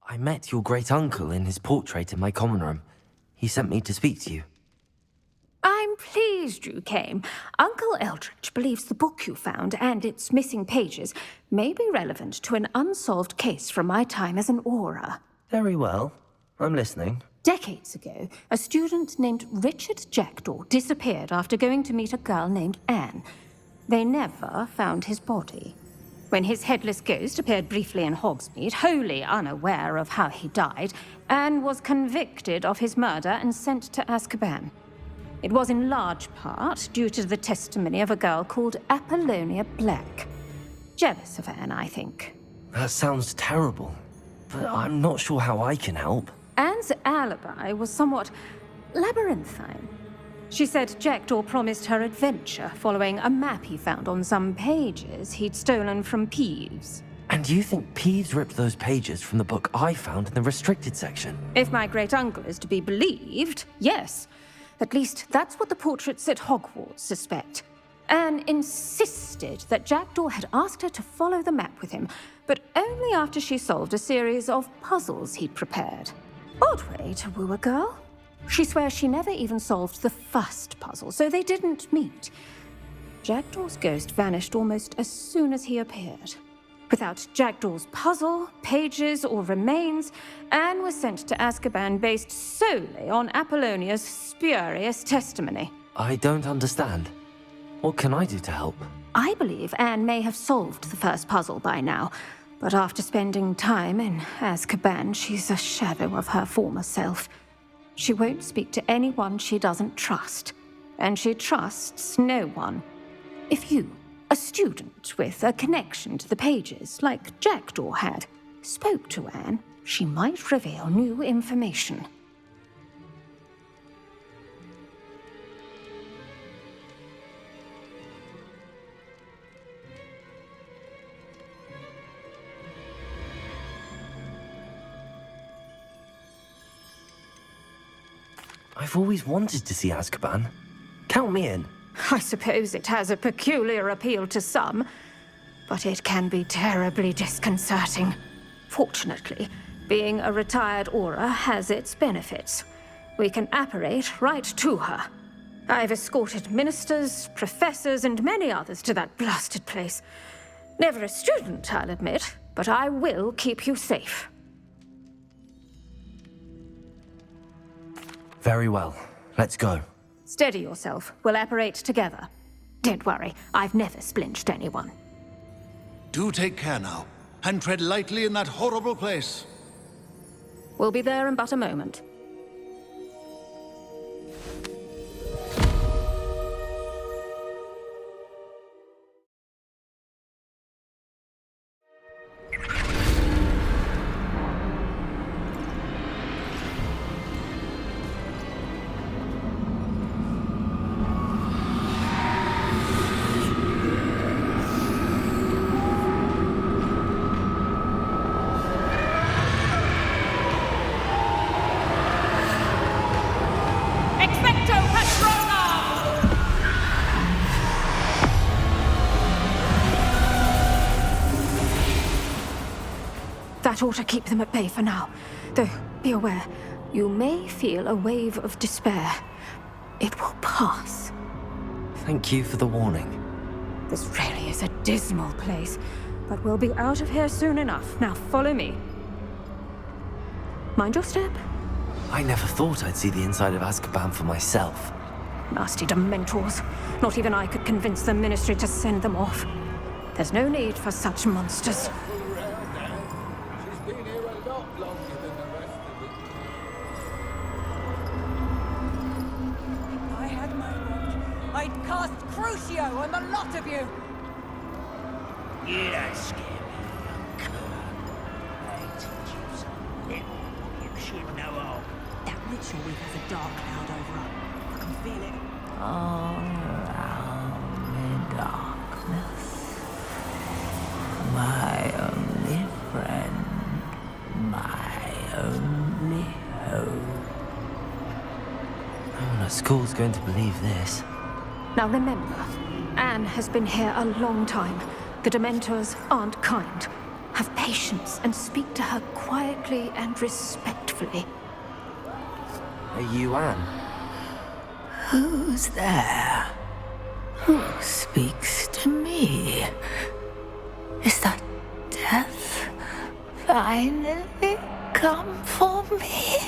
I met your great-uncle in his portrait in my common room. He sent me to speak to you. I'm pleased you came. Uncle Eldridge believes the book you found and its missing pages may be relevant to an unsolved case from my time as an Auror. Very well. I'm listening. Decades ago, a student named Richard Jackdaw disappeared after going to meet a girl named Anne. They never found his body. When his headless ghost appeared briefly in Hogsmeade, wholly unaware of how he died, Anne was convicted of his murder and sent to Azkaban. It was in large part due to the testimony of a girl called Apollonia Black. Jealous of Anne, I think. That sounds terrible, but I'm not sure how I can help. Anne's alibi was somewhat labyrinthine. She said Jackdaw promised her adventure following a map he found on some pages he'd stolen from Peeves. And you think Peeves ripped those pages from the book I found in the restricted section? If my great-uncle is to be believed, yes. At least that's what the portraits at Hogwarts suspect. Anne insisted that Jackdaw had asked her to follow the map with him, but only after she solved a series of puzzles he'd prepared. Odd way to woo a girl. She swears she never even solved the first puzzle, so they didn't meet. Jackdaw's ghost vanished almost as soon as he appeared. Without Jackdaw's puzzle, pages, or remains, Anne was sent to Azkaban based solely on Apollonia's spurious testimony. I don't understand. What can I do to help? I believe Anne may have solved the first puzzle by now, but after spending time in Azkaban, she's a shadow of her former self. She won't speak to anyone she doesn't trust, and she trusts no one. If you, a student with a connection to the pages, like Jackdaw had, spoke to Anne, she might reveal new information. I've always wanted to see Azkaban. Count me in. I suppose it has a peculiar appeal to some, but it can be terribly disconcerting. Fortunately, being a retired Auror has its benefits. We can apparate right to her. I've escorted ministers, professors, and many others to that blasted place. Never a student, I'll admit, but I will keep you safe. Very well. Let's go. Steady yourself. We'll apparate together. Don't worry, I've never splinched anyone. Do take care now, and tread lightly in that horrible place. We'll be there in but a moment. That ought to keep them at bay for now. Though, be aware, you may feel a wave of despair. It will pass. Thank you for the warning. This really is a dismal place, but we'll be out of here soon enough. Now follow me. Mind your step. I never thought I'd see the inside of Azkaban for myself. Nasty Dementors. Not even I could convince the Ministry to send them off. There's no need for such monsters. I'd cast Crucio on the lot of you! You don't scare me, young cur. I teach you some little you should know of. That ritual week has a dark cloud over her. I can feel it. All around me darkness. My only friend. My only hope. No one at school's going to believe this. Now remember, Anne has been here a long time. The Dementors aren't kind. Have patience and speak to her quietly and respectfully. Are you Anne? Who's there? Who speaks to me? Is that death finally come for me?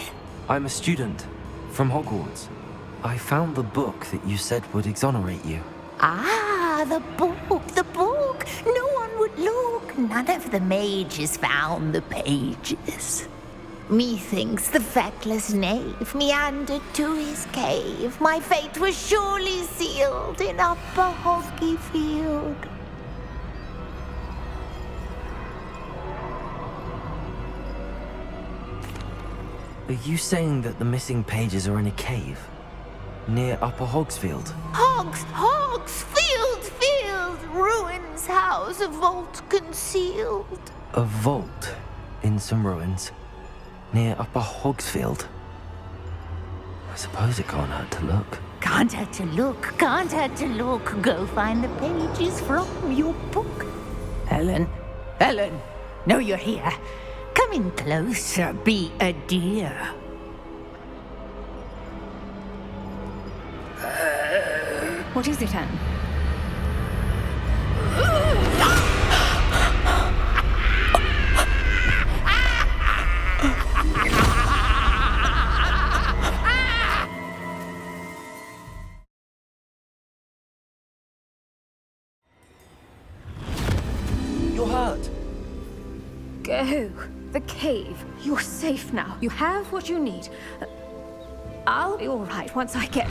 I'm a student from Hogwarts. I found the book that you said would exonerate you. Ah, the book, the book. No one would look. None of the mages found the pages. Methinks the feckless knave meandered to his cave. My fate was surely sealed in Upper Hoggyfield. Are you saying that the missing pages are in a cave? Near Upper Hogsfield? Field, ruins house, a vault concealed. A vault in some ruins? Near Upper Hogsfield? I suppose it can't hurt to look. Can't hurt to look. Go find the pages from your book. Helen, know you're here. Come in closer, be a dear. What is it, Anne? You're hurt! Go. The cave. You're safe now. You have what you need. I'll be all right once I get...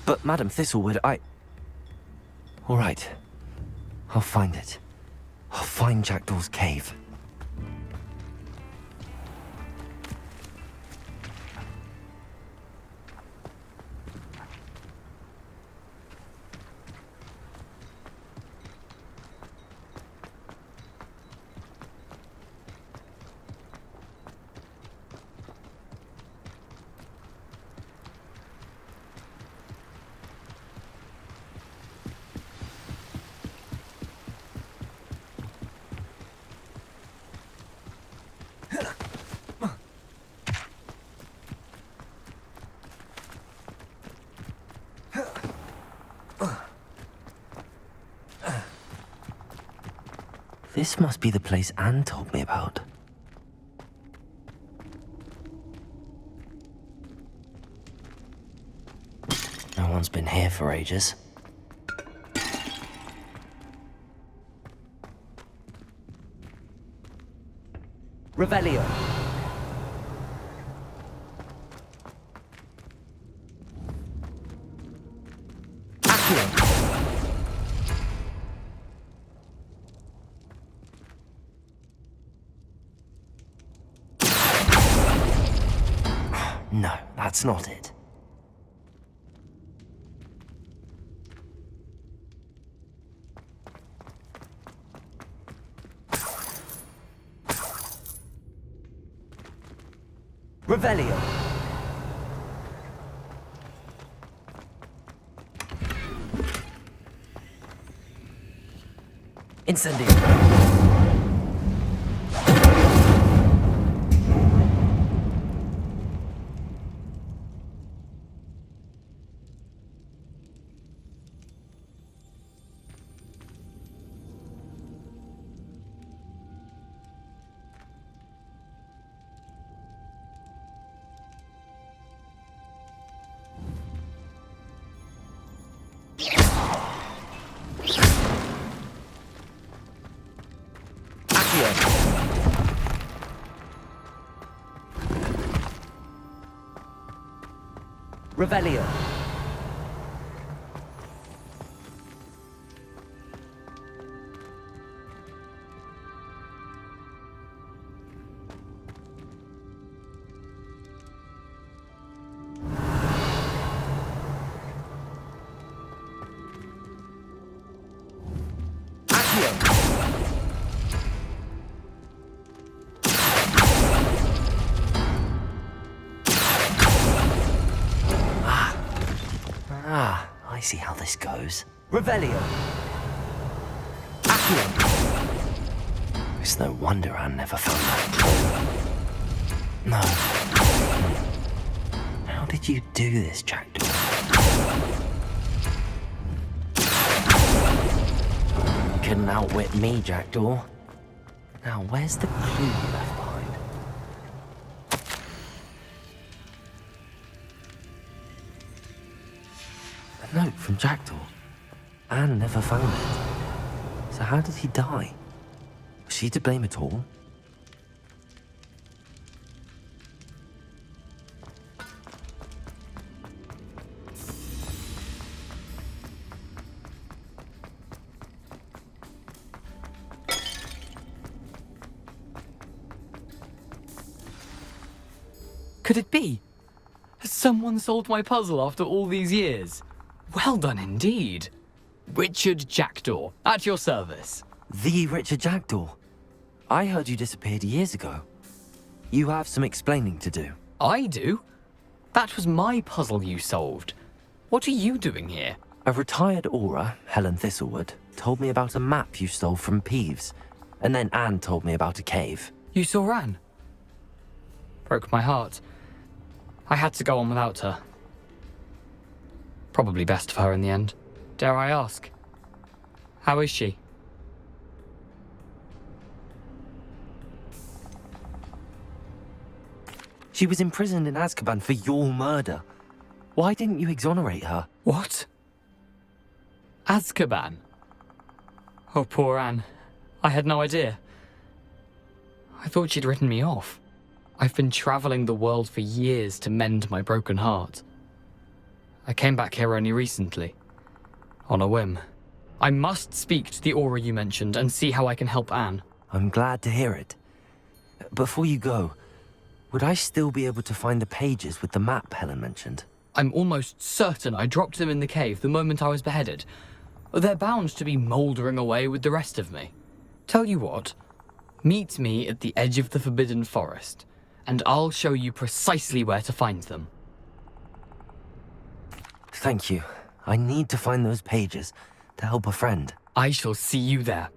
But Madam Thistlewood, All right. I'll find it. I'll find Jackdaw's cave. This must be the place Anne told me about. No one's been here for ages. Revelio. Accio. No, that's not it. Revelio. Incendio. Revelio. see how this goes. Revelio! Accio! It's no wonder Anne never found that. No. How did you do this, Jackdaw? You couldn't outwit me, Jackdaw. Now, where's the clue you left behind? A note from Jackdaw. Anne never found it. So how did he die? Was she to blame at all? Could it be? Has someone solved my puzzle after all these years? Well done indeed. Richard Jackdaw, at your service. The Richard Jackdaw. I heard you disappeared years ago. You have some explaining to do. I do? That was my puzzle you solved. What are you doing here? A retired Aura, Helen Thistlewood, told me about a map you stole from Peeves. And then Anne told me about a cave. You saw Anne? Broke my heart. I had to go on without her. Probably best for her in the end. Dare I ask? How is she? She was imprisoned in Azkaban for your murder. Why didn't you exonerate her? What? Azkaban? Oh, poor Anne. I had no idea. I thought she'd written me off. I've been traveling the world for years to mend my broken heart. I came back here only recently, on a whim. I must speak to the Aura you mentioned and see how I can help Anne. I'm glad to hear it. Before you go, would I still be able to find the pages with the map Helen mentioned? I'm almost certain I dropped them in the cave the moment I was beheaded. They're bound to be mouldering away with the rest of me. Tell you what, meet me at the edge of the Forbidden Forest, and I'll show you precisely where to find them. Thank you. I need to find those pages to help a friend. I shall see you there.